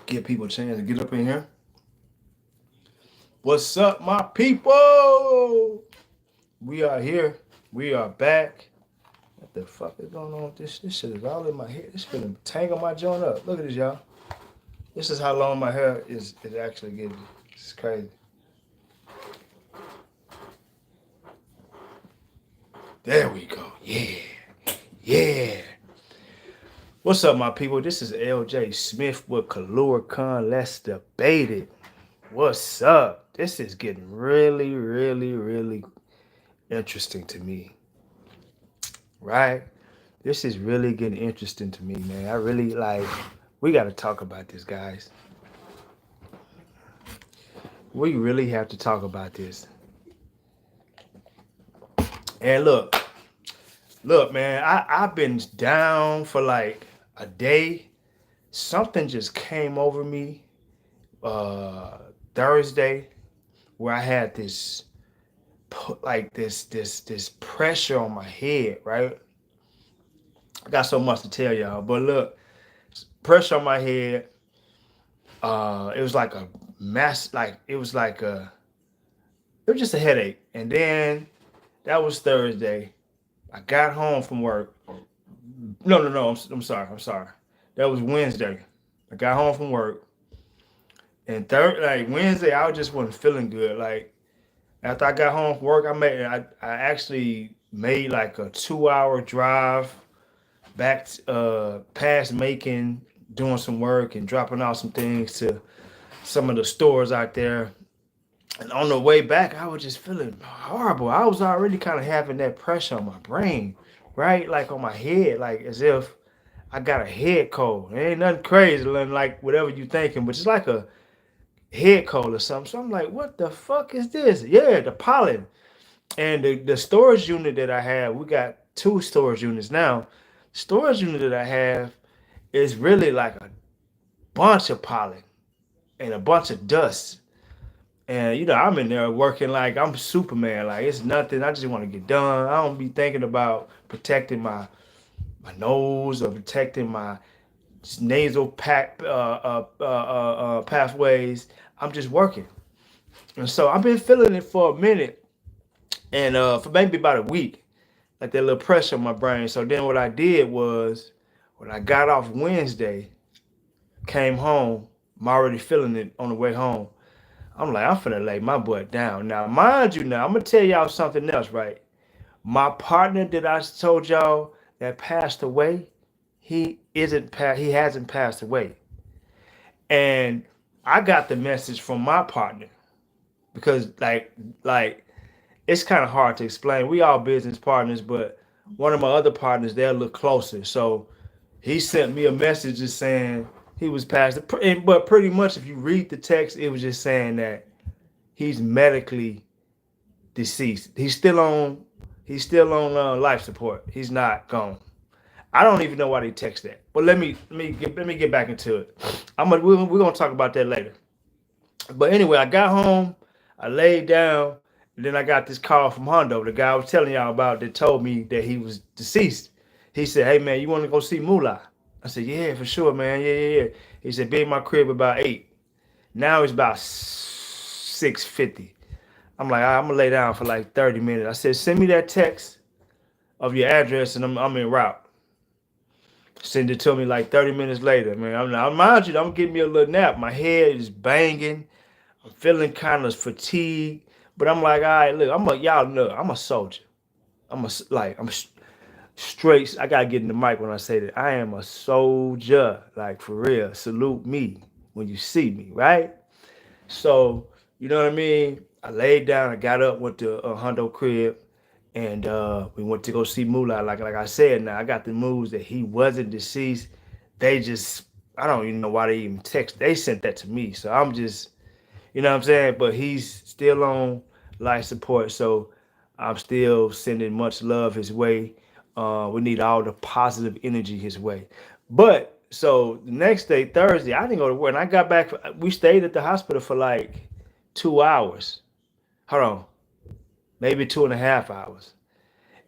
Give people a chance to get up in here. What's up, my people? We are here. We are back. What the fuck is going on with this? This shit is all in my head. This feeling tangle my joint up. Look at this, y'all. This is how long my hair is actually getting. It's crazy. There we go. Yeah. Yeah. What's up, my people? This is LJ Smith with Caloricon. Let's debate it. What's up? This is getting really interesting to me. Right? This is really getting interesting to me, man. I really we got to talk about this, guys. We really have to talk about this. And look, man, I've been down for like a day. Something just came over me Thursday where I had this this pressure on my head, right? I got so much to tell y'all, but look, pressure on my head. It was like a mass, it was just a headache. And then that was Thursday. I got home from work. No. I'm sorry. That was Wednesday. I got home from work, and Wednesday, I just wasn't feeling good. Like after I got home from work, I actually made like a 2 hour drive back past Macon, doing some work and dropping off some things to some of the stores out there. And on the way back, I was just feeling horrible. I was already kind of having that pressure on my brain, right? Like on my head, like as if I got a head cold. It ain't nothing crazy, nothing like whatever you thinking, but it's like a head cold or something. So I'm like, what the fuck is this? Yeah, the pollen. And the storage unit that I have, we got two storage units now. Storage unit that I have is really like a bunch of pollen and a bunch of dust. And I'm in there working like I'm Superman. Like it's nothing. I just want to get done. I don't be thinking about protecting my nose or protecting my nasal pathways. I'm just working. And so I've been feeling it for a minute, and for maybe about a week, like that little pressure on my brain. So then what I did was, when I got off Wednesday, came home, I'm already feeling it on the way home. I'm like, I'm finna lay my butt down. Now, mind you, I'm gonna tell y'all something else, right? My partner that I told y'all that passed away, he hasn't passed away. And I got the message from my partner because like it's kind of hard to explain. We all business partners, but one of my other partners, they're a little closer. So he sent me a message just saying he was passed. But pretty much, if you read the text, it was just saying that he's medically deceased. He's still on life support. He's not gone. I don't even know why they text that. But let me get back into it. We're gonna talk about that later. But anyway, I got home, I laid down, and then I got this call from Hondo, the guy I was telling y'all about that told me that he was deceased. He said, "Hey man, you want to go see Moolah?" I said, "Yeah, for sure, man. Yeah." He said, "Be in my crib about 8." Now it's about 6:50. I'm like, "All right, I'm gonna lay down for like 30 minutes." I said, "Send me that text of your address, and I'm en route." Send it to me like 30 minutes later, man. Mind you, I'm getting me a little nap. My head is banging. I'm feeling kind of fatigued, but I'm like, all right, look, y'all know, I'm a soldier. I'm straight. I gotta get in the mic when I say that. I am a soldier, like for real. Salute me when you see me, right? So you know what I mean. I laid down. I got up, went to Hondo crib, and we went to go see Moolah. Like I said, now I got the news that he wasn't deceased. They just, I don't even know why they even text. They sent that to me, so I'm just, you know what I'm saying. But he's still on life support, so I'm still sending much love his way. We need all the positive energy his way. But so the next day, Thursday, I didn't go to work, and I got back. We stayed at the hospital for like 2 hours. Hold on, maybe 2.5 hours.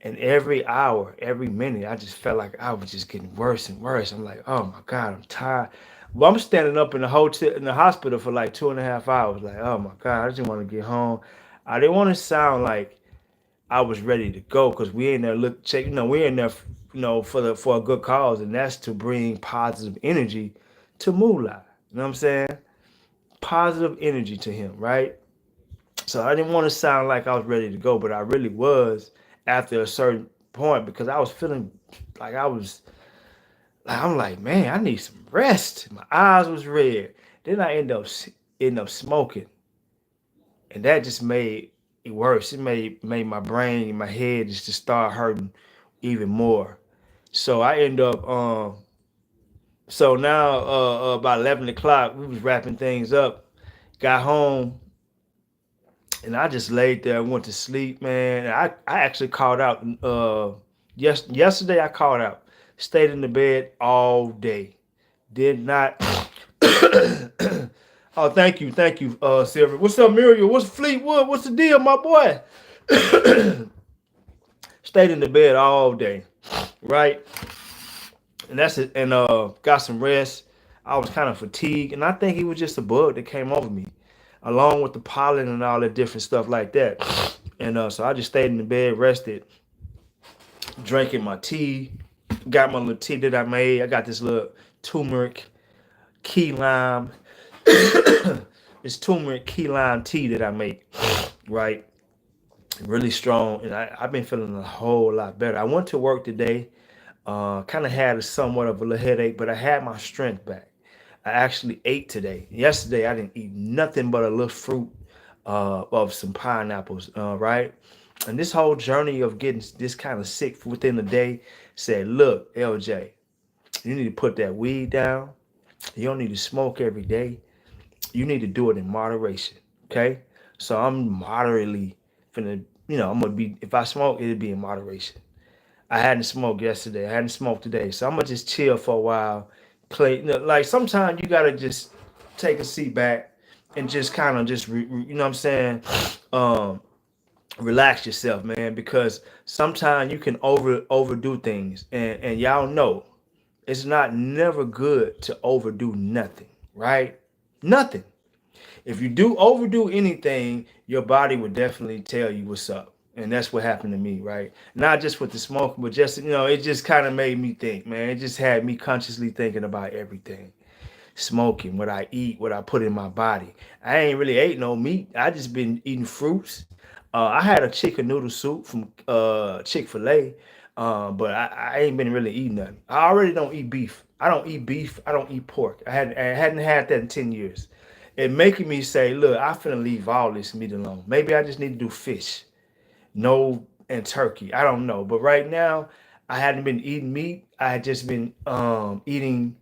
And every hour, every minute, I just felt like I was just getting worse and worse. I'm like, oh my God, I'm tired. Well, I'm standing up in the hotel in the hospital for like 2.5 hours. Like, oh my God, I just want to get home. I didn't want to sound like I was ready to go because we in there look check. We in there, for a good cause, and that's to bring positive energy to Moolah. You know what I'm saying? Positive energy to him, right? So I didn't want to sound like I was ready to go, but I really was after a certain point because I was feeling like I'm like, man, I need some rest. My eyes was red. Then I end up smoking, and that just made it worse. It made my brain, my head just start hurting even more. So I end up so now about 11 o'clock, we was wrapping things up. Got home, and I just laid there and went to sleep, man. I actually called out. Yesterday I called out. Stayed in the bed all day. Did not. Oh, thank you, Silver. What's up, Muriel? What's Fleetwood? What's the deal, my boy? Stayed in the bed all day, right? And that's it. And got some rest. I was kind of fatigued, and I think it was just a bug that came over me, along with the pollen and all that different stuff like that. And so I just stayed in the bed, rested, drinking my tea. Got my little tea that I made. I got this little turmeric key lime. This turmeric key lime tea that I make, right? Really strong, and I've been feeling a whole lot better. I went to work today. Kind of had a somewhat of a little headache, but I had my strength back. I actually ate today. Yesterday, I didn't eat nothing but a little fruit of some pineapples, right? And this whole journey of getting this kind of sick within the day said, look, LJ, you need to put that weed down. You don't need to smoke every day. You need to do it in moderation, okay? So I'm moderately finna, I'm gonna be, if I smoke, it'll be in moderation. I hadn't smoked yesterday. I hadn't smoked today. So I'm gonna just chill for a while. Play, like sometimes you gotta just take a seat back and just kind of just, you know what I'm saying? Um, Relax yourself, man, because sometimes you can overdo things, and y'all know it's not never good to overdo nothing, right? Nothing. If you do overdo anything, your body will definitely tell you what's up. And that's what happened to me, right? Not just with the smoking, but just, it just kind of made me think, man. It just had me consciously thinking about everything. Smoking, what I eat, what I put in my body. I ain't really ate no meat. I just been eating fruits. I had a chicken noodle soup from Chick-fil-A, but I ain't been really eating nothing. I already don't eat beef. I don't eat beef. I don't eat pork. I hadn't had that in 10 years. It making me say, look, I finna leave all this meat alone. Maybe I just need to do fish, no, and turkey. I don't know. But right now, I hadn't been eating meat. I had just been eating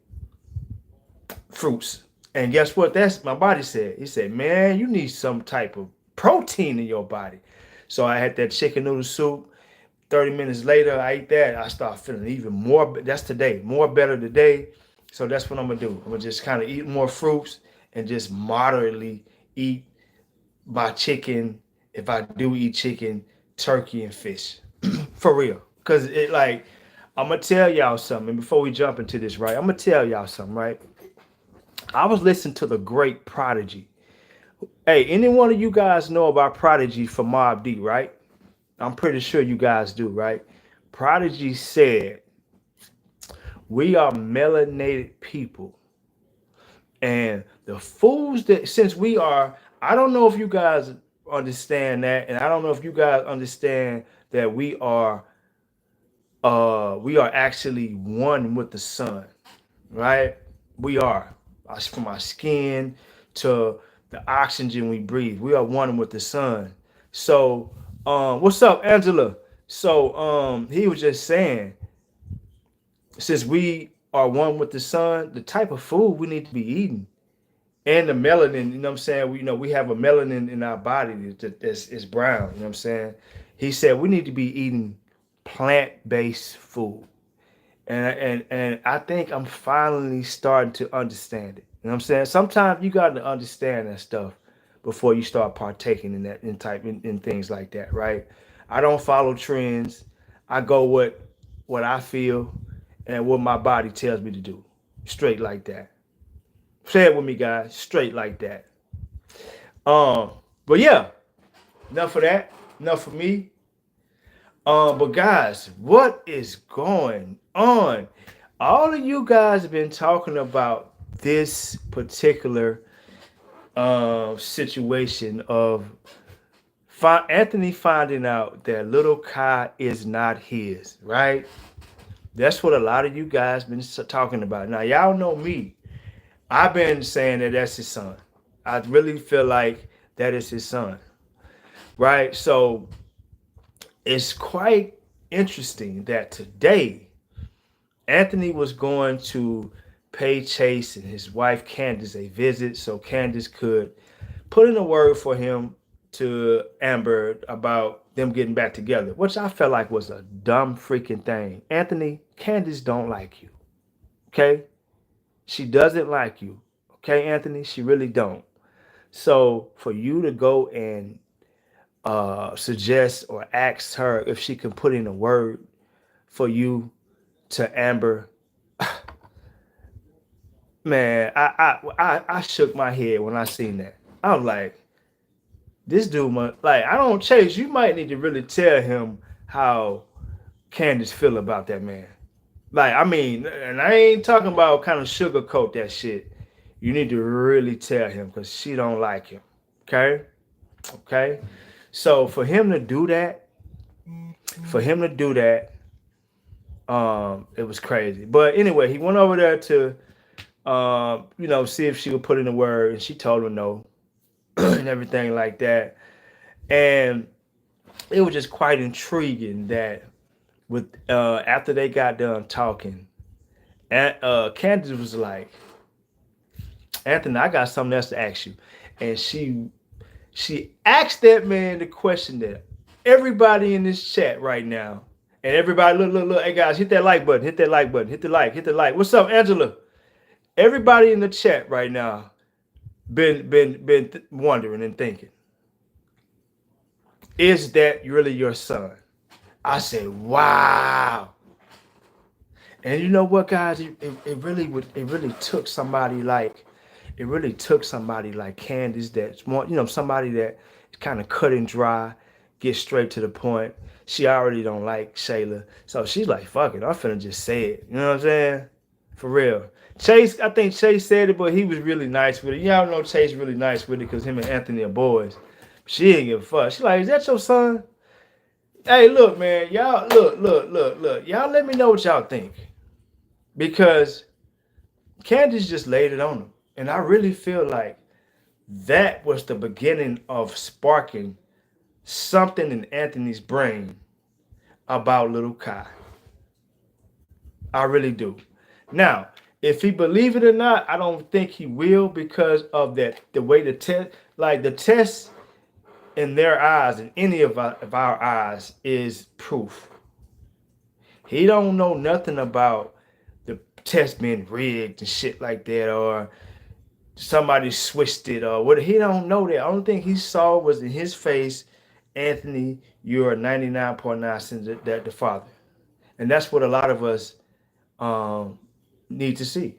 fruits. And guess what? That's my body said. He said, man, you need some type of protein in your body. So I had that chicken noodle soup. 30 minutes later, I ate that. I start feeling even more. That's today. More better today. So that's what I'm going to do. I'm going to just kind of eat more fruits and just moderately eat my chicken. If I do eat chicken, turkey, and fish. For real. Because I'm going to tell y'all something. Before we jump into this, right? I'm going to tell y'all something, right? I was listening to the great Prodigy. Hey, any one of you guys know about Prodigy from Mobb D, right? I'm pretty sure you guys do, right? Prodigy said, we are melanated people. And the fools that, since we are, I don't know if you guys understand that, and I don't know if you guys understand that we are actually one with the sun, right? We are. From our skin to the oxygen we breathe, we are one with the sun. So, what's up, Angela? So, he was just saying, since we are one with the sun, the type of food we need to be eating, and the melanin, you know what I'm saying? We have a melanin in our body that's brown, you know what I'm saying? He said we need to be eating plant-based food. And I think I'm finally starting to understand it. You know what I'm saying? Sometimes you got to understand that stuff before you start partaking in that in things like that, right? I don't follow trends. I go what I feel and what my body tells me to do. Straight like that. Say it with me, guys. Straight like that. Um, but yeah, enough of that. Enough of me. But guys, what is going on? All of you guys have been talking about this particular situation of Anthony finding out that little Kai is not his, right? That's what a lot of you guys been talking about. Now, y'all know me. I've been saying that that's his son. I really feel like that is his son, right? So it's quite interesting that today Anthony was going to pay Chase and his wife Candace a visit so Candace could put in a word for him to Amber about them getting back together, which I felt like was a dumb freaking thing. Anthony, Candace don't like you. Okay? She doesn't like you. Okay, Anthony? She really don't. So for you to go and suggest or ask her if she can put in a word for you to Amber, man, I shook my head when I seen that. I was like, this dude, like, I don't Chase. You might need to really tell him how Candace feel about that man. Like, I mean, and I ain't talking about kind of sugarcoat that shit. You need to really tell him because she don't like him. Okay, okay. So for him to do that, for him to do that, it was crazy. But anyway, he went over there to, see if she would put in a word, and she told him no, and everything like that. And it was just quite intriguing that with after they got done talking, and Candace was like, Anthony, I got something else to ask you. And she asked that man the question that everybody in this chat right now, and everybody, look, hey guys, hit that like button, hit that like button, hit the like. What's up, Angela? Everybody in the chat right now been wondering and thinking, is that really your son? I said, wow. And you know what, guys? It really took somebody like Candace that's more, somebody that is kind of cut and dry, get straight to the point. She already don't like Shayla. So she's like, fuck it, I'm finna just say it. You know what I'm saying? For real. Chase, I think Chase said it, but he was really nice with it. Y'all know Chase really nice with it because him and Anthony are boys. She didn't give a fuck. She like, is that your son? Hey, look, man. Y'all, look. Y'all let me know what y'all think. Because Candace just laid it on him. And I really feel like that was the beginning of sparking something in Anthony's brain about little Kai. I really do. Now, if he believe it or not, I don't think he will because of that. The way the test, like the test in their eyes, in any of our eyes, is proof. He don't know nothing about the test being rigged and shit like that, or somebody switched it, or what. He don't know that. Only thing he saw was in his face, Anthony, you're 99.9% that the father. And that's what a lot of us need to see.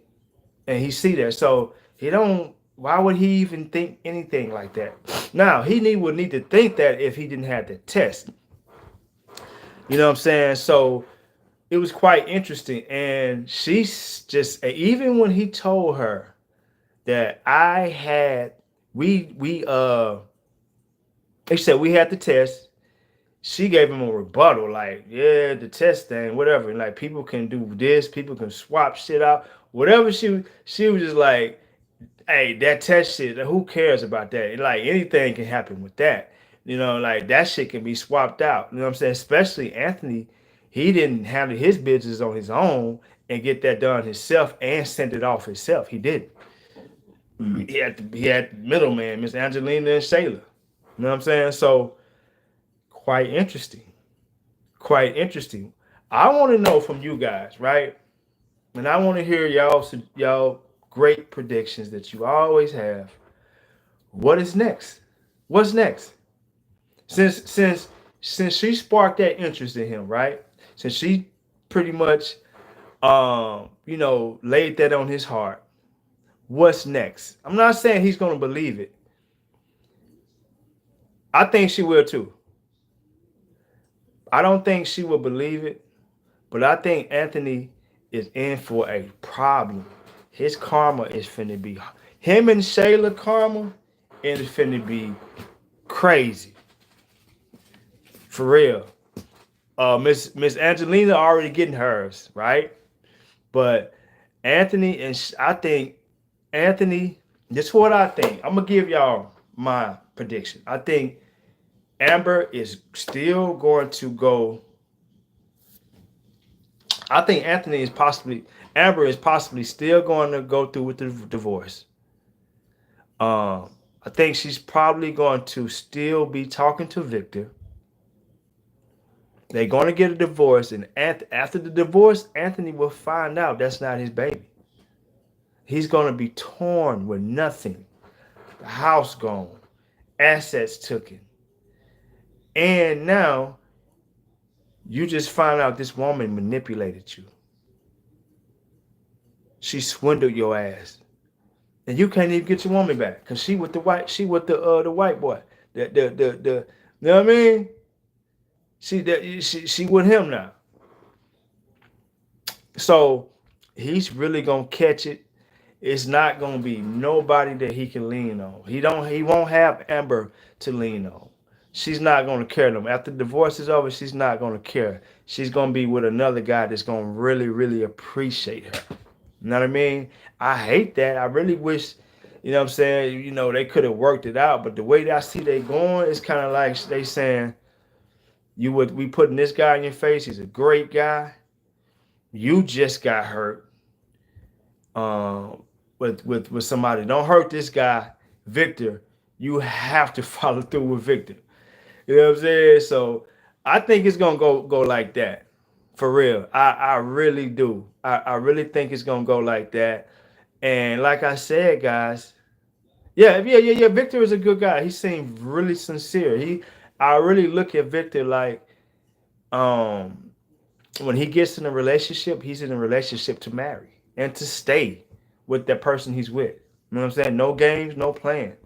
And he see that. So he don't, why would he even think anything like that? Now, would need to think that if he didn't have the test. You know what I'm saying? So it was quite interesting. And she's just, even when he told her that they said we had the test, she gave him a rebuttal, like, yeah, the test thing, whatever. And like, people can do this, people can swap shit out, whatever. She was just like, hey, that test shit, who cares about that? Like, anything can happen with that. Like, that shit can be swapped out. You know what I'm saying? Especially Anthony, he didn't handle his business on his own and get that done himself and send it off himself. He didn't. He had middleman, Miss Angelina and Shayla. You know what I'm saying? So, quite interesting. Quite interesting. I want to know from you guys, right? And I want to hear y'all great predictions that you always have. What is next? What's next? Since she sparked that interest in him, right? Since she pretty much laid that on his heart. what's next. I'm not saying he's gonna believe it. I think she will too. I don't think she will believe it, but I think Anthony is in for a problem. His karma is finna be him and Shayla karma is finna be crazy. For real. Miss Angelina already getting hers, right? But Anthony and I think Anthony, this is what I think. I'm gonna give y'all my prediction. I think Amber is still going to go. I think Amber is possibly still going to go through with the divorce. I think she's probably going to still be talking to Victor. They're going to get a divorce, and after the divorce, Anthony will find out that's not his baby. He's going to be torn with nothing. The house gone, assets taken, and now you just find out this woman manipulated you. She swindled your ass, and you can't even get your woman back because she with the white boy. You know what I mean? She with him now. So he's really gonna catch it. It's not gonna be nobody that he can lean on. He won't have Amber to lean on. She's not gonna care them. After the divorce is over, she's not gonna care. She's gonna be with another guy that's gonna really, really appreciate her. You know what I mean? I hate that. I really wish, you know what I'm saying, they could have worked it out. But the way that I see they going, it's kind of like they saying, we putting this guy in your face. He's a great guy. You just got hurt with somebody. Don't hurt this guy, Victor. You have to follow through with Victor. You know what I'm saying? So I think it's gonna go like that. For real. I really do. I really think it's gonna go like that. And like I said, guys, yeah. Victor is a good guy. He seemed really sincere. I really look at Victor like, when he gets in a relationship, he's in a relationship to marry and to stay with that person he's with. You know what I'm saying? No games, no plan.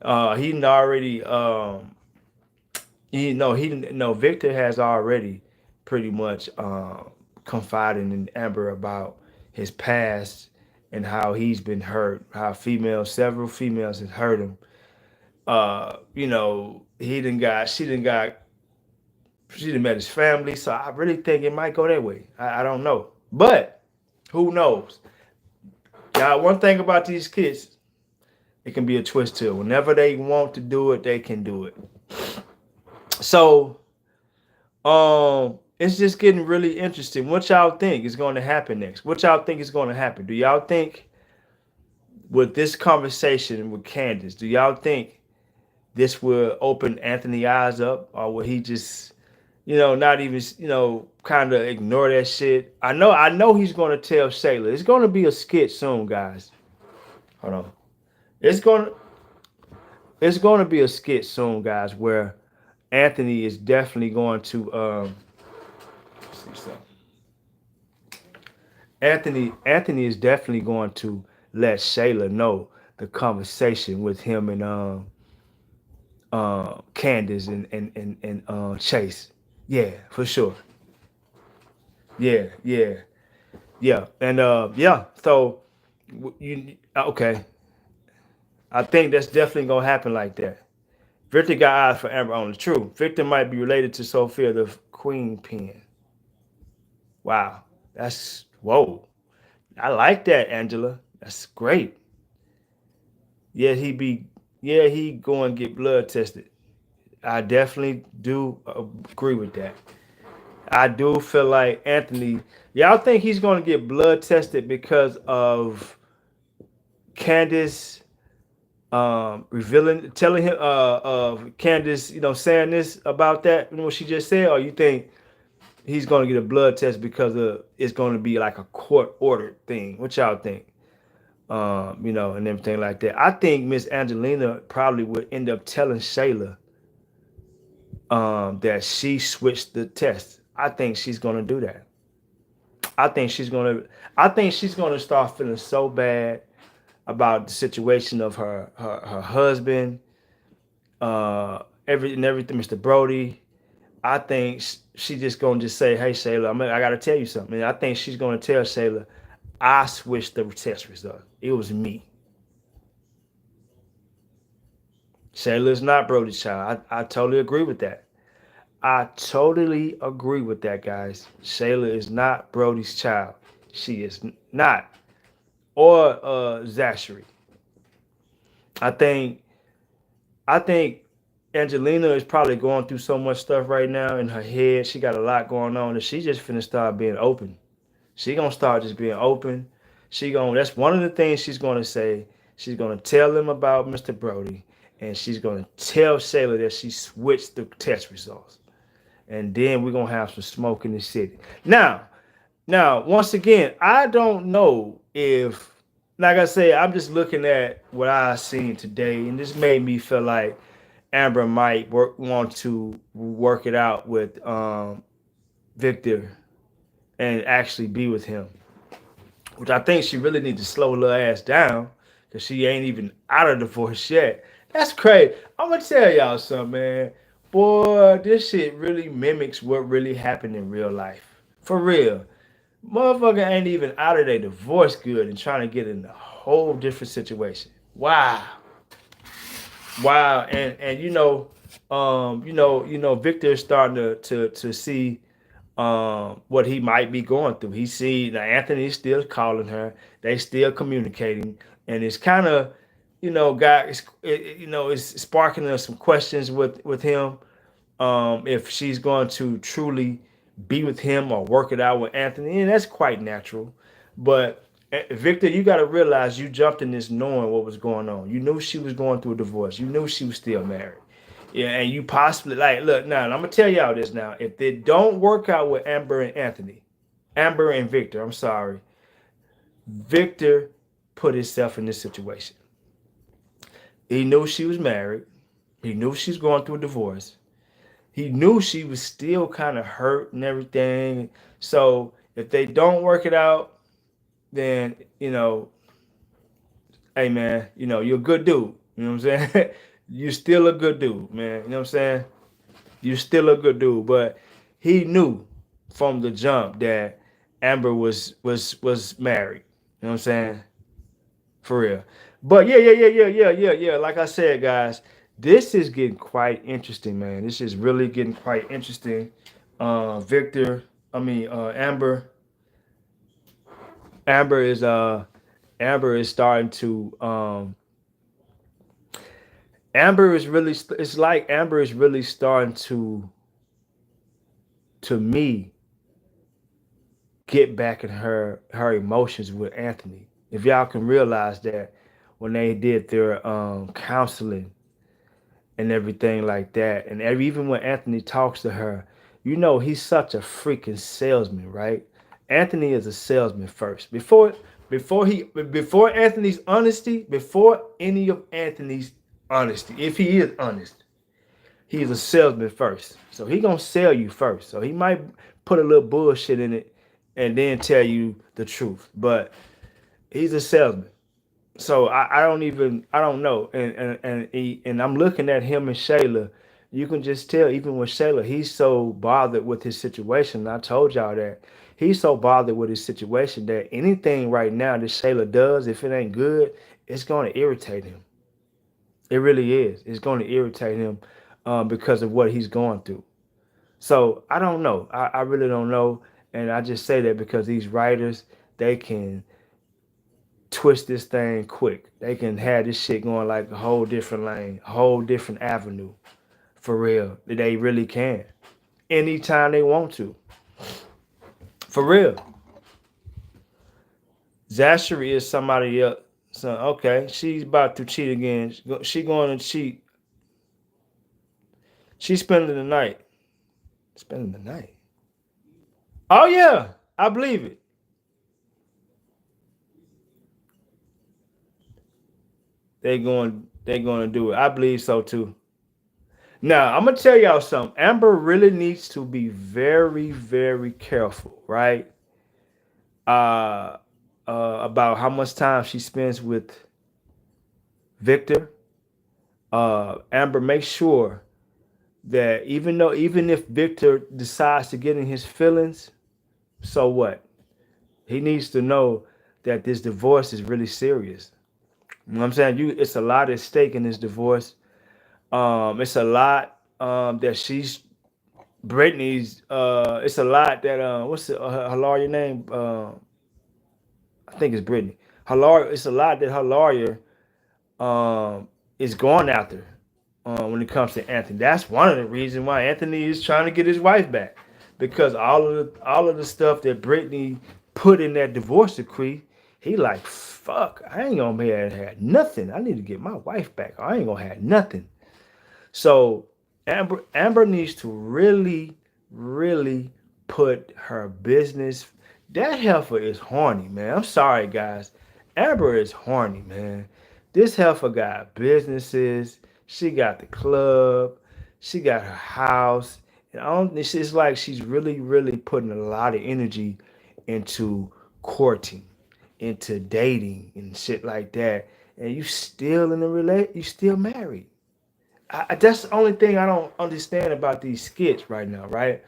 He already, Victor has already pretty much confided in Amber about his past and how he's been hurt, how several females have hurt him. She done met his family, so I really think it might go that way. I don't know, but who knows? Now, one thing about these kids, it can be a twist to it. Whenever they want to do it, they can do it. So, it's just getting really interesting. What y'all think is going to happen next? What y'all think is going to happen? Do y'all think with this conversation with Candace, do y'all think this will open Anthony's eyes up, or will he just, not even, kind of ignore that shit? I know he's going to tell Shayla. It's going to be a skit soon, guys. Hold on. It's going to be a skit soon, guys, where Anthony is definitely going to see something. Anthony is definitely going to let Shayla know the conversation with him and Candace and Chase. Yeah, for sure. Yeah. And so okay. I think that's definitely gonna happen like that. Victor got eyes for Amber on the truth. Victor might be related to Sophia the Queen Pin. Wow. Whoa. I like that, Angela. That's great. He go and get blood tested. I definitely do agree with that. I do feel like Anthony, y'all think he's going to get blood tested because of Candace telling him of Candace, saying this about that, what she just said, or you think he's going to get a blood test because it's going to be like a court ordered thing? What y'all think? And everything like that. I think Miss Angelina probably would end up telling Shayla that she switched the test. I think she's gonna do that. I think she's gonna start feeling so bad about the situation of her husband, everything, Mr. Brody. I think she just gonna just say, "Hey, Shayla, I gotta tell you something." And I think she's gonna tell Shayla, "I switched the test result. It was me." Shayla is not Brody's child. I totally agree with that. I totally agree with that, guys. Shayla is not Brody's child. She is not. Or Zachary. I think I think Angelina is probably going through so much stuff right now in her head. She got a lot going on, and she just finna start being open. She gonna start just being open. That's one of the things she's gonna say. She's gonna tell them about Mr. Brody, and she's gonna tell Shayla that she switched the test results. And then we're gonna have some smoke in the city. Now, once again, I don't know if, like I said, I'm just looking at what I seen today, and this made me feel like Amber might want to work it out with Victor and actually be with him, which I think she really needs to slow her little ass down because she ain't even out of divorce yet. That's crazy. I'm gonna tell y'all something, man. Boy, this shit really mimics what really happened in real life. For real. Motherfucker ain't even out of their divorce good and trying to get in a whole different situation. Wow. Wow. And Victor is starting to see what he might be going through. He see now Anthony's still calling her. They still communicating, and it's kind of, it's sparking us some questions with him. If she's going to truly be with him or work it out with Anthony, and that's quite natural. But Victor, you got to realize you jumped in this knowing what was going on. You knew she was going through a divorce. You knew she was still married. Yeah, and you possibly like look now. I'm gonna tell y'all this now. If they don't work out with Amber and Victor, I'm sorry, Victor put himself in this situation. He knew she was married. He knew she was going through a divorce. He knew she was still kind of hurt and everything. So if they don't work it out, then hey man, you're a good dude. You know what I'm saying? You're still a good dude, man. You know what I'm saying? You're still a good dude. But he knew from the jump that Amber was married. You know what I'm saying? For real. But yeah. Like I said, guys, this is getting quite interesting, man. This is really getting quite interesting. Victor, I mean Amber is Amber is starting to Amber is really it's like Amber is really starting to me get back in her emotions with Anthony. If y'all can realize that when they did their counseling and everything like that, and even when Anthony talks to her, he's such a freaking salesman, right? Anthony is a salesman first. Before Anthony's honesty, before any of Anthony's honesty, if he is honest, he's a salesman first. So he gonna sell you first. So he might put a little bullshit in it and then tell you the truth. But he's a salesman. So I don't know. And I'm looking at him and Shayla. You can just tell, even with Shayla, he's so bothered with his situation. I told y'all that. He's so bothered with his situation that anything right now that Shayla does, if it ain't good, it's going to irritate him. It really is. It's going to irritate him because of what he's going through. So I don't know. I really don't know. And I just say that because these writers, they can twist this thing quick. They can have this shit going like a whole different lane, a whole different avenue. For real. They really can. Anytime they want to. For real. Zachary is somebody else. So okay, she's about to cheat again. She going to cheat. She's spending the night. Spending the night. Oh yeah, I believe it. They going to do it. I believe so too. Now I'm gonna tell y'all something. Amber really needs to be very, very careful, right? Uh, about how much time she spends with Victor, Amber, make sure that even if Victor decides to get in his feelings, so what? He needs to know that this divorce is really serious. You know what I'm saying? It's a lot at stake in this divorce. It's a lot that she's Brittany's. It's a lot that what's her lawyer name? I think it's Brittany. Her lawyer. It's a lot that her lawyer is going after when it comes to Anthony. That's one of the reasons why Anthony is trying to get his wife back, because all of the stuff that Brittany put in that divorce decree, he like, fuck, I ain't gonna be able to have nothing. I need to get my wife back. I ain't gonna have nothing. So Amber needs to really, really put her business. That heifer is horny, man. I'm sorry, guys. Amber is horny, man. This heifer got businesses. She got the club. She got her house. And I don't. It's like she's really, really putting a lot of energy into courting, into dating, and shit like that. And you still in a you still married. That's the only thing I don't understand about these skits right now, right?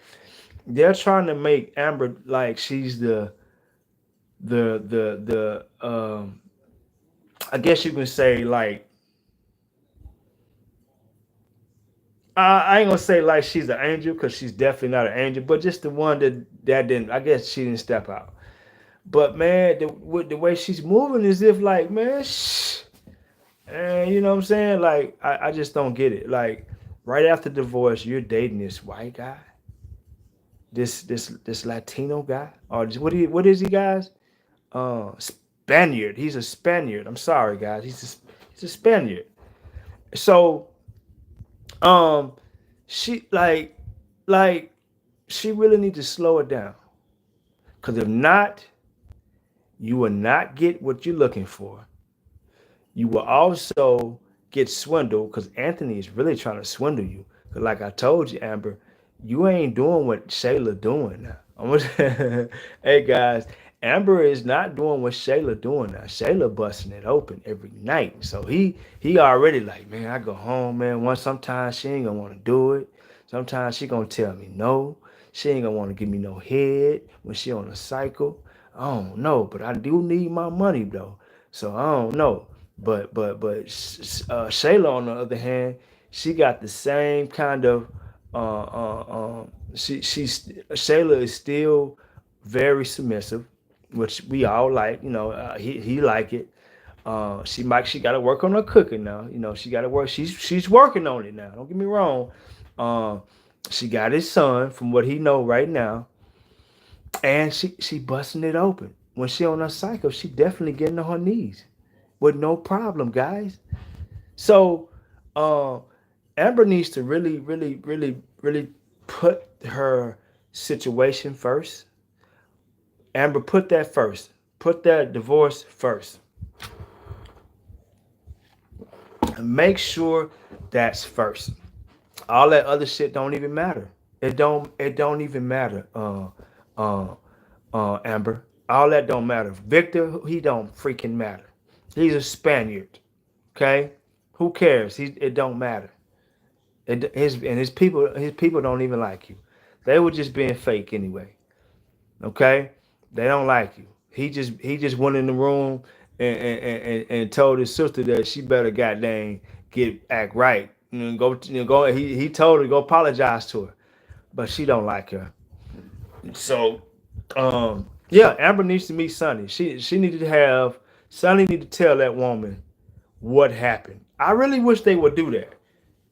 They're trying to make Amber like she's the I guess you can say like I ain't gonna say like she's an angel because she's definitely not an angel, but just the one that didn't. I guess she didn't step out. But man, with the way she's moving, as if like man, and you know what I'm saying? Like I just don't get it. Like right after divorce, you're dating this white guy, this Latino guy, or what is he, guys? Spaniard. He's a Spaniard. I'm sorry, guys. He's a Spaniard. So um, she like she really needs to slow it down. Cause if not, you will not get what you're looking for. You will also get swindled because Anthony is really trying to swindle you. Cause like I told you, Amber, you ain't doing what Shayla doing now. Hey guys, Amber is not doing what Shayla doing now. Shayla busting it open every night. So he already like, man, I go home, man. Sometimes she ain't gonna want to do it. Sometimes she gonna tell me no. She ain't gonna want to give me no head when she on a cycle. I don't know, but I do need my money though. So I don't know. Shayla on the other hand, she got the same kind of she's Shayla is still very submissive, which we all like. You know, he like it. She got to work on her cooking now. You know, she got to work. She's working on it now. Don't get me wrong. Um, she got his son from what he know right now, and she busting it open. When she on her cycle, she definitely getting on her knees with no problem, guys. So, uh, Amber needs to really, really, really, really put her situation first. Amber, put that first. Put that divorce first. And make sure that's first. All that other shit don't even matter. It don't even matter. Uh Amber. All that don't matter. Victor, he don't freaking matter. He's a Spaniard. Okay? Who cares? It don't matter. His people don't even like you. They were just being fake anyway. Okay? They don't like you. He just went in the room and told his sister that she better goddamn act right. Go. He told her to go apologize to her, but she don't like her. So yeah, Amber needs to meet Sonny. She needed to have Sonny need to tell that woman what happened. I really wish they would do that.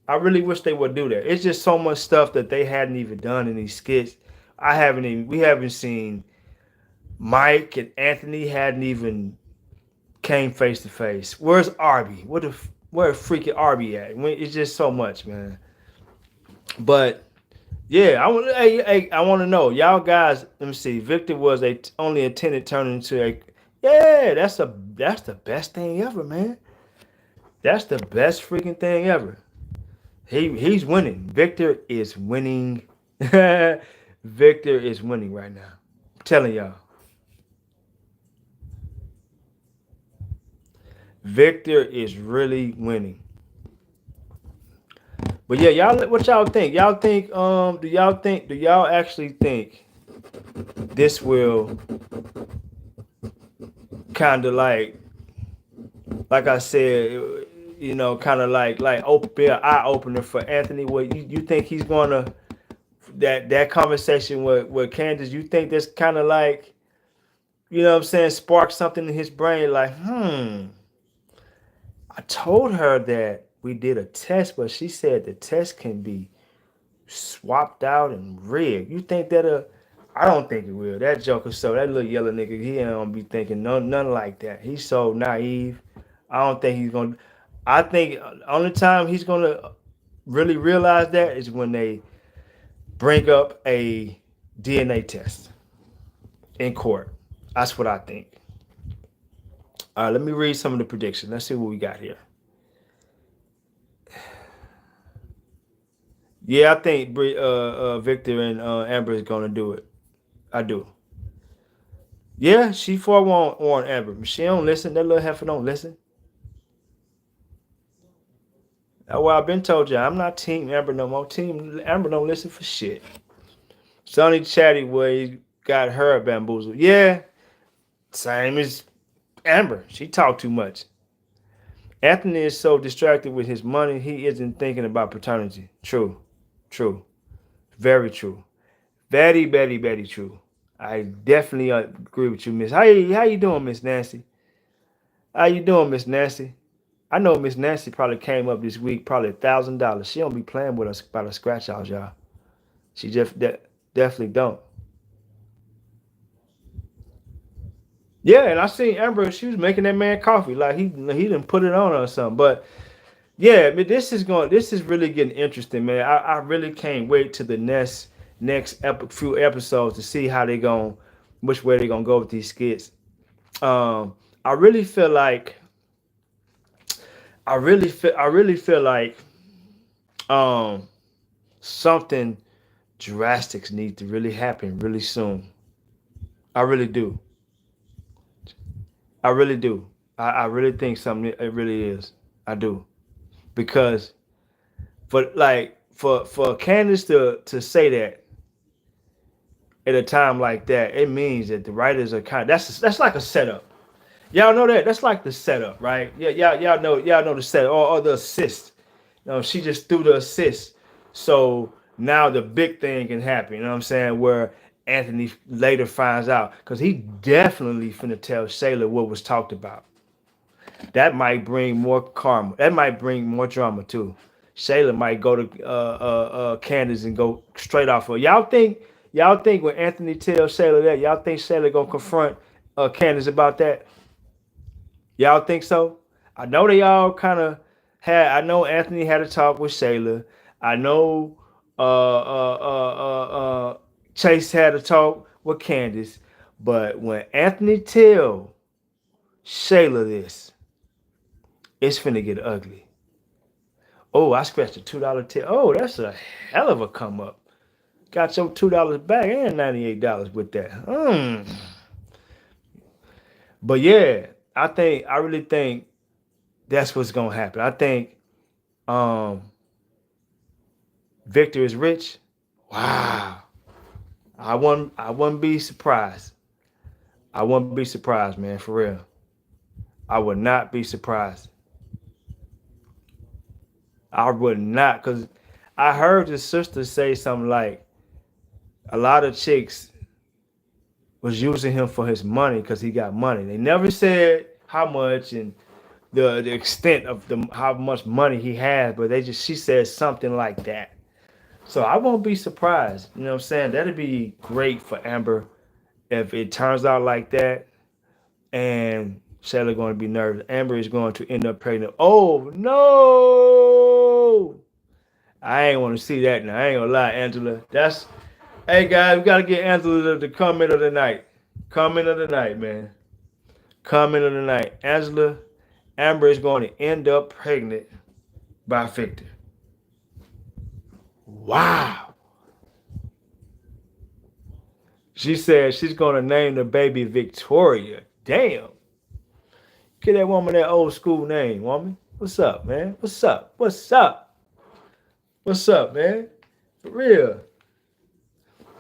I really wish they would do that. It's just so much stuff that they hadn't even done in these skits. We haven't seen Mike and Anthony hadn't even came face to face. Where's Arby? Where freaking Arby at? It's just so much, man. But yeah, I want to know, y'all guys. Let me see. Victor was only a tenant turning into a. Yeah, that's the best thing ever, man. That's the best freaking thing ever. He's winning. Victor is winning. Victor is winning right now. I'm telling y'all. Victor is really winning. But yeah, y'all, what y'all think? Do y'all actually think this will kind of like I said, kind of like be an eye opener for Anthony? What you think he's gonna that conversation with Candace? You think that's kind of like, what I'm saying, spark something in his brain? Like, I told her that we did a test, but she said the test can be swapped out and rigged. You think that? I don't think it will. That Joker, so that little yellow nigga, he ain't gonna be thinking none like that. He's so naive. I don't think he's gonna. I think only time he's gonna really realize that is when they bring up a DNA test in court. That's what I think. All right, let me read some of the predictions. Let's see what we got here. Yeah, I think Victor and Amber is gonna do it. I do. Yeah, she forewarned Amber. She don't listen. That little heifer don't listen. That's why I've been told you I'm not Team Amber no more. Team Amber don't listen for shit. Sonny Chatty where he got her bamboozled. Yeah, same as Amber. She talked too much. Anthony is so distracted with his money, he isn't thinking about paternity. True. True. Very true. Very, very, very true. I definitely agree with you, Miss. How you doing, Miss Nancy? How you doing, Miss Nancy? I know Miss Nancy probably came up this week, probably $1,000. She don't be playing with us about the scratch outs, y'all. She just definitely don't. Yeah, and I seen Amber. She was making that man coffee, like he didn't put it on her or something. But yeah, but This is really getting interesting, man. I really can't wait to the few episodes to see how they going, which way they gonna go with these skits. I really feel like I really feel like um something drastic needs to really happen really soon. I really do. I really do. I really think something it really is. I do. Because for Candace to say that at a time like that, it means that the writers are that's like a setup. Y'all know that? That's like the setup, right? Yeah, y'all know the setup or the assist. She just threw the assist. So now the big thing can happen, you know what I'm saying? Where Anthony later finds out. Because he definitely finna tell Shayla what was talked about. That might bring more karma. That might bring more drama too. Shayla might go to Candace and go straight off her. Y'all think when Anthony tells Shayla that, y'all think Shayla gonna confront Candace about that? Y'all think so? I know they all kind of had. I know Anthony had a talk with Shayla. I know Chase had a talk with Candace. But when Anthony tell Shayla this, it's finna get ugly. Oh, I scratched a $2 tip. Oh, that's a hell of a come up. Got your $2 back and $98 with that. But yeah, I really think that's what's gonna happen. I think um Victor is rich. Wow. I wouldn't be surprised. I wouldn't be surprised, man, for real. I would not be surprised. I would not, cause I heard his sister say something like a lot of chicks was using him for his money because he got money. They never said how much and the extent of how much money he had, but she said something like that. So I won't be surprised. You know what I'm saying? That'd be great for Amber if it turns out like that. And Shayla going to be nervous. Amber is going to end up pregnant. Oh no! I ain't want to see that now. I ain't gonna lie, Angela. Hey guys, we gotta get Angela the comment of the night. Comment of the night, man. Comment of the night. Amber is going to end up pregnant by Victor. Wow. She said she's going to name the baby Victoria. Damn. Get that woman that old school name, woman. What's up, man? What's up? What's up? What's up, man? For real.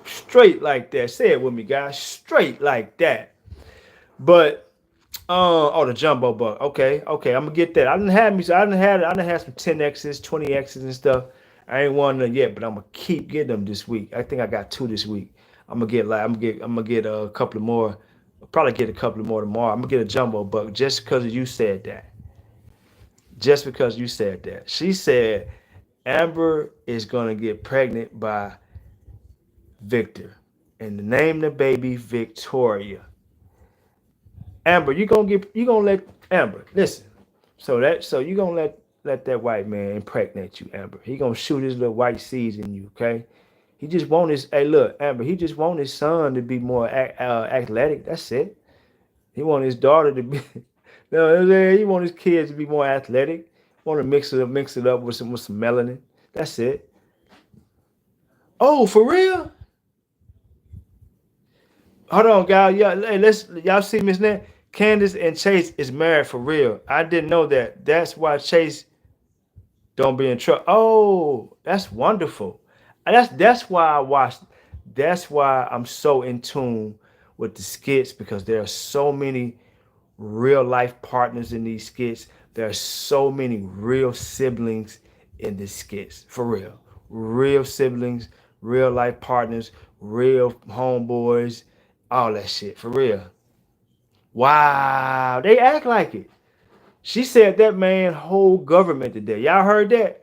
Straight like that. Say it with me, guys. Straight like that. But oh, the jumbo buck. Okay, okay. I'm gonna get that. I didn't have some 10X's, 20X's and stuff. I ain't won them yet, but I'm gonna keep getting them this week. I think I got 2 this week. I'm gonna get a couple of more. I'll probably get a couple of more tomorrow. I'm gonna get a jumbo buck just because you said that. Just because you said that. She said Amber is gonna get pregnant by Victor, and the name the baby Victoria. Amber, you gonna let Amber listen. So you gonna let that white man impregnate you, Amber. He gonna shoot his little white seeds in you, okay? He just want his hey look, Amber. He just want his son to be more athletic. That's it. He want his daughter to be. No, he want his kids to be more athletic. Want to mix it up with some melanin. That's it. Oh, for real? Hold on, guys. Hey, y'all see Miss Nan? Candace and Chase is married for real. I didn't know that. That's why Chase don't be in trouble. Oh, that's wonderful. That's why I watched. That's why I'm so in tune with the skits because there are so many real life partners in these skits. There are so many real siblings in the skits. For real. Real siblings, real life partners, real homeboys, all that shit. For real. Wow. They act like it. She said that man whole government today. Y'all heard that?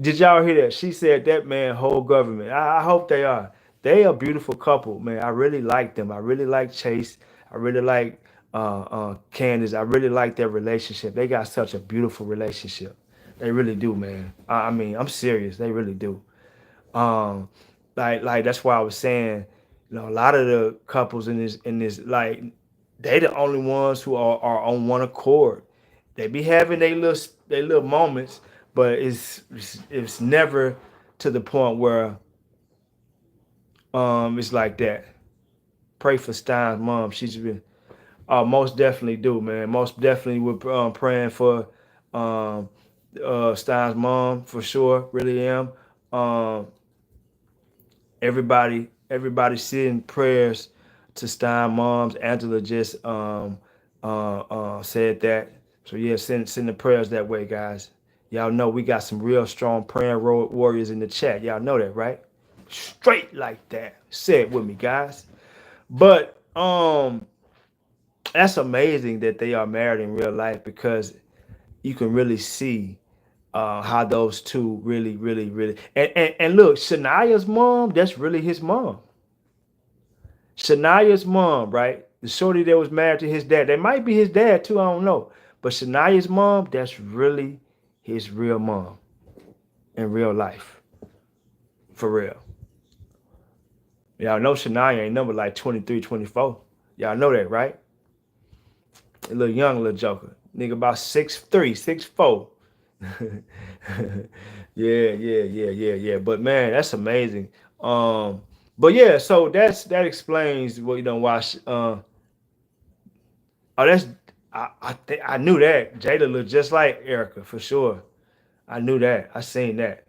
Did y'all hear that? She said that man whole government. I hope they are. They are a beautiful couple, man. I really like them. I really like Chase. I really like Candace. I really like their relationship. They got such a beautiful relationship. They really do, man. I mean, I'm serious. They really do. Um, like that's why I was saying, a lot of the couples in this like they the only ones who are on one accord. They be having their little moments, but it's never to the point where it's like that. Pray for Stein's mom. She's been most definitely do, man. Most definitely we're praying for um Stein's mom for sure. Really am. Um everybody sending prayers to Stein moms. Angela just said that. So yeah, send the prayers that way, guys. Y'all know we got some real strong praying warriors in the chat. Y'all know that, right? Straight like that. Say it with me, guys. But that's amazing that they are married in real life because you can really see how those two really and look, Shania's mom, that's really his mom. Shania's mom, right? The shorty that was married to his dad. That might be his dad too, I don't know. But Shania's mom, that's really his real mom in real life. For real. Y'all know Shania ain't number like 23, 24. Y'all know that, right? A little young little joker. Nigga about 6'3", 6'4". Yeah. But man, that's amazing. But yeah, so that explains what you don't watch. That's I knew that Jada looked just like Erica for sure. I knew that. I seen that.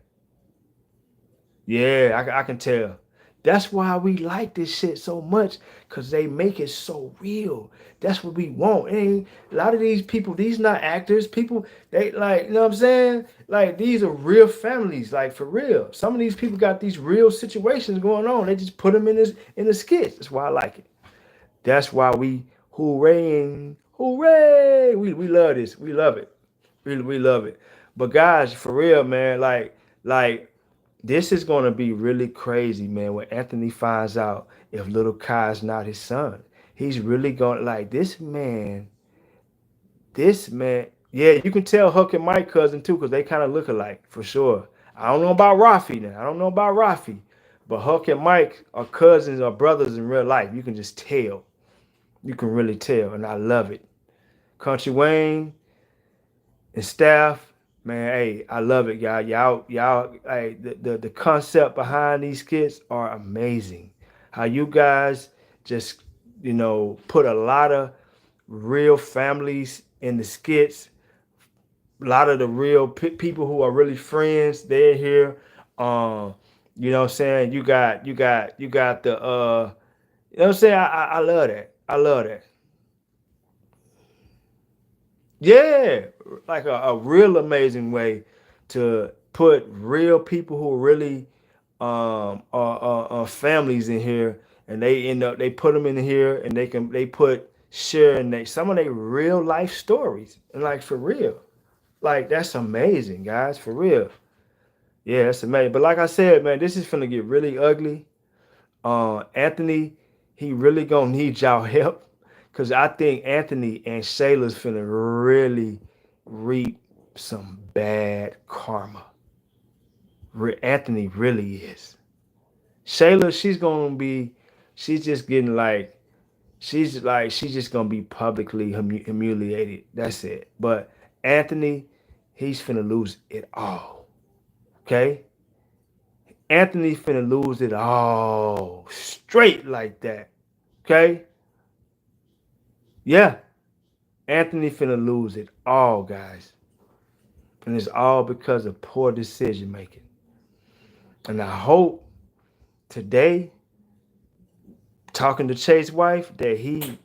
Yeah, I can tell. That's why we like this shit so much, because they make it so real. That's what we want. And a lot of these people, these not actors. People, they like, you know what I'm saying? Like, these are real families, like, for real. Some of these people got these real situations going on. They just put them in the skits. That's why I like it. That's why we hooray. We love this. We love it. We love it. But guys, for real, man, like this is gonna be really crazy, man, when Anthony finds out if little Kai is not his son. He's really gonna like this man. Yeah, you can tell Huck and Mike cousin too, because they kind of look alike for sure. I don't know about Rafi now. I don't know about Rafi, but Huck and Mike are cousins or brothers in real life. You can just tell. You can really tell, and I love it. Country Wayne and staff, man, hey, I love it, y'all. Hey, the concept behind these skits are amazing. How you guys just, put a lot of real families in the skits. A lot of the real people who are really friends, they're here. You know what I'm saying? You got the you know what I'm saying? I love that. I love that. Yeah, like a real amazing way to put real people who really are families in here, and they put them in here, and they put sharing some of their real life stories, and like for real, like that's amazing, guys, for real. Yeah, that's amazing. But like I said, man, this is gonna get really ugly. Anthony, he really gonna need y'all help, because I think Anthony and Shayla's finna really reap some bad karma. Anthony really is. Shayla, she's just getting like, she's just gonna be publicly humiliated. That's it. But Anthony, he's finna lose it all. Okay? Anthony finna lose it all straight like that. Okay? Yeah. Anthony finna lose it all, guys. And it's all because of poor decision making. And I hope today, talking to Chase's wife, that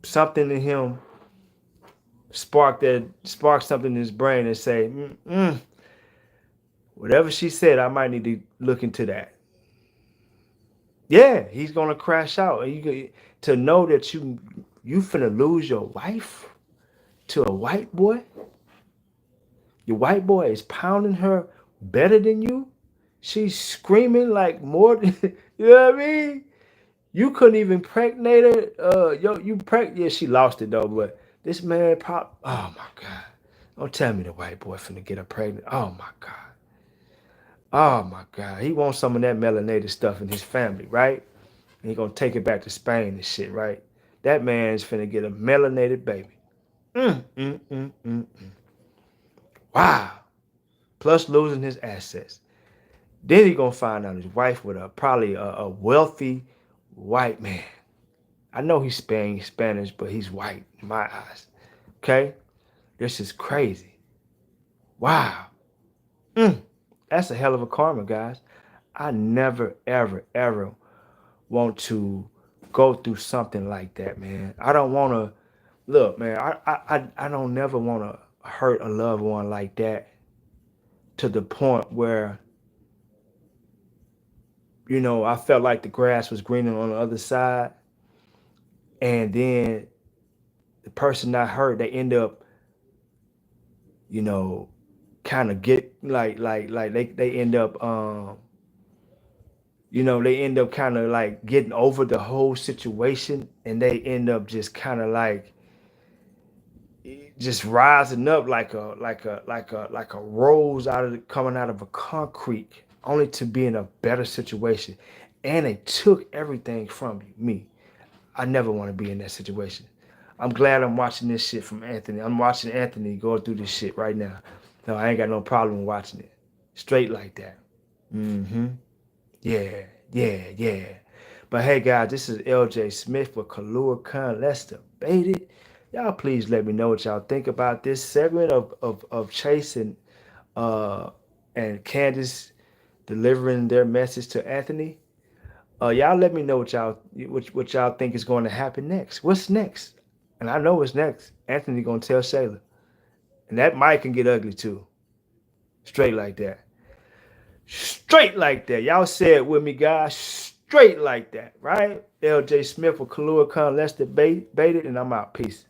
something in him sparked something in his brain and say, whatever she said, I might need to look into that. Yeah, he's gonna crash out. And to know that you finna lose your wife to a white boy. Your white boy is pounding her better than you. She's screaming like more than you know what I mean. You couldn't even pregnate her. Yeah, she lost it though. But this man pop. Oh my god! Don't tell me the white boy finna get her pregnant. Oh my god. Oh my god. He wants some of that melanated stuff in his family, right? And he gonna take it back to Spain and shit, right? That man's finna get a melanated baby. Mm, mm, mm, mm, mm. Wow. Plus losing his assets. Then he gonna find out his wife with probably a wealthy white man. I know he's Spanish, but he's white in my eyes. Okay? This is crazy. Wow. That's a hell of a karma, guys. I never, ever, ever want to go through something like that, man. I don't want to look, man. I don't never want to hurt a loved one like that to the point where I felt like the grass was greener on the other side, and then the person not hurt, they end up, kind of get like they end up they end up kind of like getting over the whole situation, and they end up just kind of like just rising up like a rose coming out of a concrete, only to be in a better situation. And they took everything from me. I never want to be in that situation. I'm glad I'm watching this shit from Anthony. I'm watching Anthony going through this shit right now. No, I ain't got no problem watching it. Straight like that. Mm-hmm. Yeah, yeah, yeah. But hey, guys, this is LJ Smith with KOUNTRY. Let's debate it. Y'all please let me know what y'all think about this segment of Chase and Candace delivering their message to Anthony. Y'all let me know what y'all think is going to happen next. What's next? And I know what's next. Anthony gonna tell Shayla. And that might can get ugly too. Straight like that. Straight like that. Y'all say it with me, guys. Straight like that, right? LJ Smith with KOUNTRY. Let's debate it, and I'm out. Peace.